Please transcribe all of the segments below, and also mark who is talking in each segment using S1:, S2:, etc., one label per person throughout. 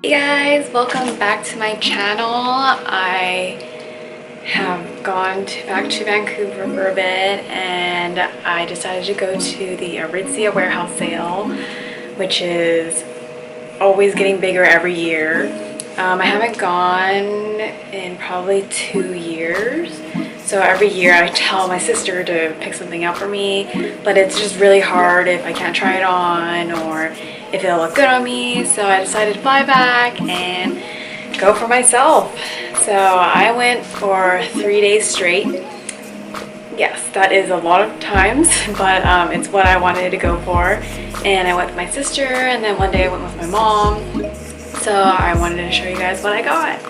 S1: Hey guys, welcome back to my channel. I have gone back to Vancouver for a bit and I decided to go to the Aritzia warehouse sale, which is always getting bigger every year. I haven't gone in probably 2 years. So every year I tell my sister to pick something out for me, but it's just really hard if I can't try it on or if it'll look good on me. So I decided to fly back and go for myself. So I went for 3 days straight. Yes, that is a lot of times, but it's what I wanted to go for. And I went with my sister, and then one day I went with my mom. So I wanted to show you guys what I got.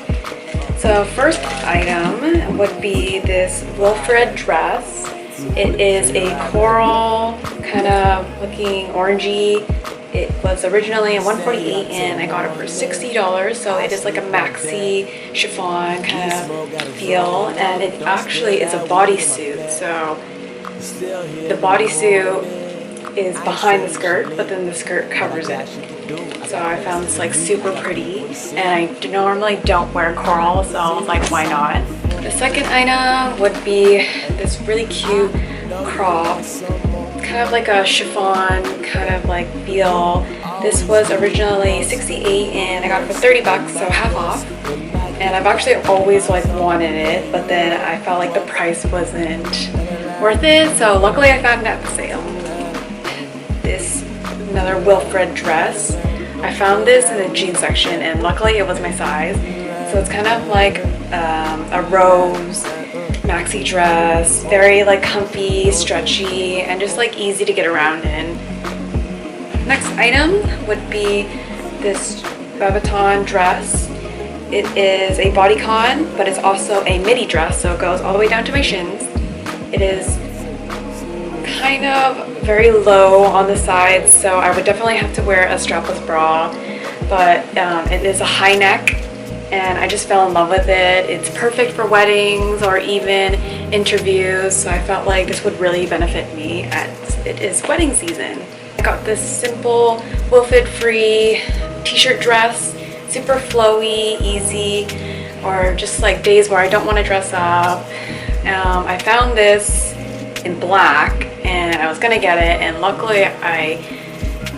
S1: So first item would be this Wilfred dress. It is a coral kind of looking orangey. It was originally a $148 and I got it for $60. So it is like a maxi chiffon kind of feel, and it actually is a bodysuit. So the bodysuit is behind the skirt, but then the skirt covers it. So I found this like super pretty, and I normally don't wear coral, so I was like, why not? The second item would be this really cute crop, kind of like a chiffon kind of like feel. This was originally $68 and I got it for $30, so half off. And I've actually always like wanted it, but then I felt like the price wasn't worth it, so luckily I found it at the sale. This another Wilfred dress. I found this in the jeans section and luckily it was my size. So it's kind of like a rose maxi dress, very like comfy, stretchy, and just like easy to get around in. Next item would be this Babaton dress. It is a bodycon, but it's also a midi dress, so it goes all the way down to my shins. It is kind of very low on the sides, so I would definitely have to wear a strapless bra, but it is a high neck and I just fell in love with it. It's perfect for weddings or even interviews, so I felt like this would really benefit me as it is wedding season. I got this simple Wilfred free t-shirt dress, super flowy, easy, or just like days where I don't want to dress up. I found this in black and I was gonna get it, and luckily I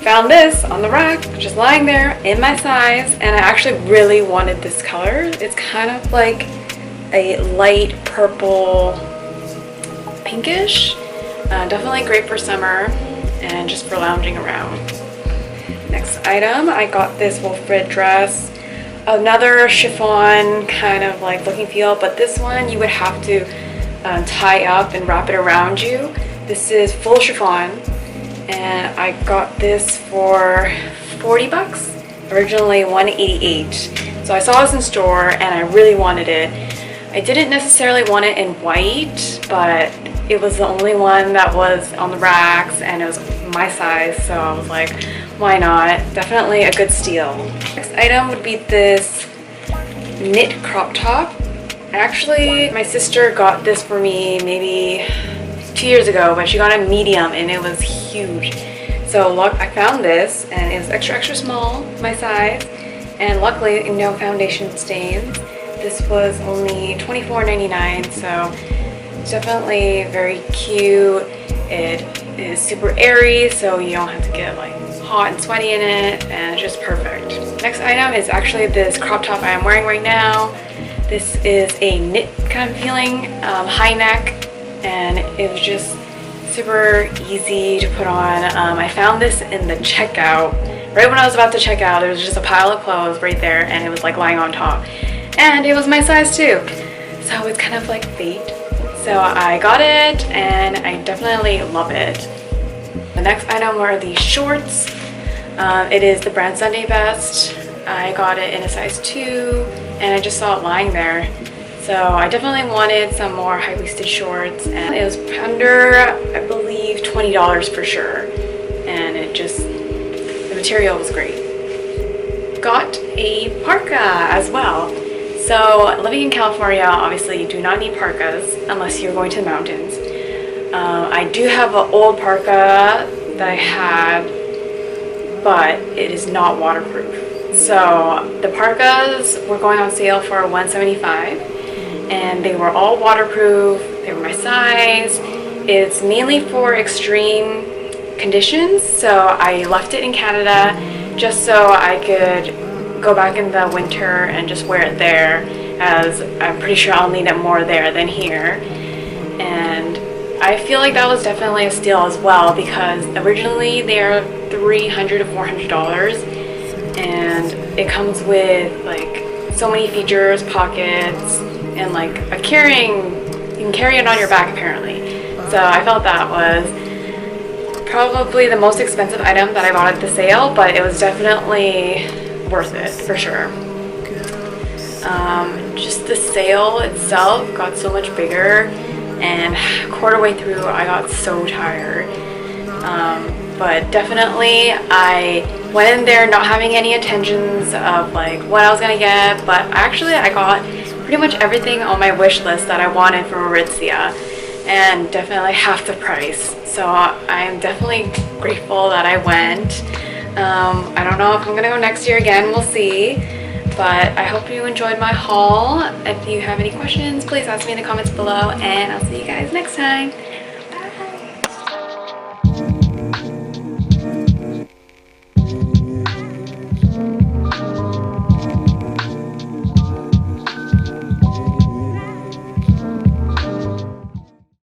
S1: found this on the rack just lying there in my size, and I actually really wanted this color. It's kind of like a light purple pinkish, definitely great for summer and just for lounging around. Next item, I got this Wilfred dress, another chiffon kind of like looking feel, but this one you would have to tie up and wrap it around you. This is full chiffon and I got this for $40, originally $188. So I saw this in store and I really wanted it. I didn't necessarily want it in white, but it was the only one that was on the racks and it was my size, so I was like, why not? Definitely a good steal. Next item would be this knit crop top. Actually, my sister got this for me maybe 2 years ago, but she got a medium and it was huge. So look, I found this and it was extra small, my size, and luckily no foundation stains. This was only $24.99, so it's definitely very cute. It is super airy, so you don't have to get like hot and sweaty in it, and it's just perfect. Next item is actually this crop top I am wearing right now. This is a knit kind of feeling, high neck, and it was just super easy to put on. I found this in the checkout. Right when I was about to check out, there was just a pile of clothes right there and it was like lying on top. And it was my size too. So it's kind of like fate. So I got it and I definitely love it. The next item were these shorts. It is the brand Sunday Best. I got it in a size 2 and I just saw it lying there. So I definitely wanted some more high-waisted shorts, and it was under, I believe, $20 for sure. And the material was great. Got a parka as well. So living in California, obviously you do not need parkas unless you're going to the mountains. I do have an old parka that I had, but it is not waterproof. So the parkas were going on sale for $175, and they were all waterproof. They were my size. It's mainly for extreme conditions, so I left it in Canada just so I could go back in the winter and just wear it there, as I'm pretty sure I'll need it more there than here. And I feel like that was definitely a steal as well, because originally they're $300 to $400, and it comes with like so many features, pockets, and like you can carry it on your back apparently. So I felt that was probably the most expensive item that I bought at the sale, but it was definitely worth it for sure. Just the sale itself got so much bigger, and quarter way through I got so tired. But definitely I went in there not having any intentions of like what I was gonna get, but actually I got pretty much everything on my wish list that I wanted from Aritzia, and definitely half the price. So I'm definitely grateful that I went. I don't know if I'm gonna go next year again, we'll see. But I hope you enjoyed my haul. If you have any questions, please ask me in the comments below, and I'll see you guys next time.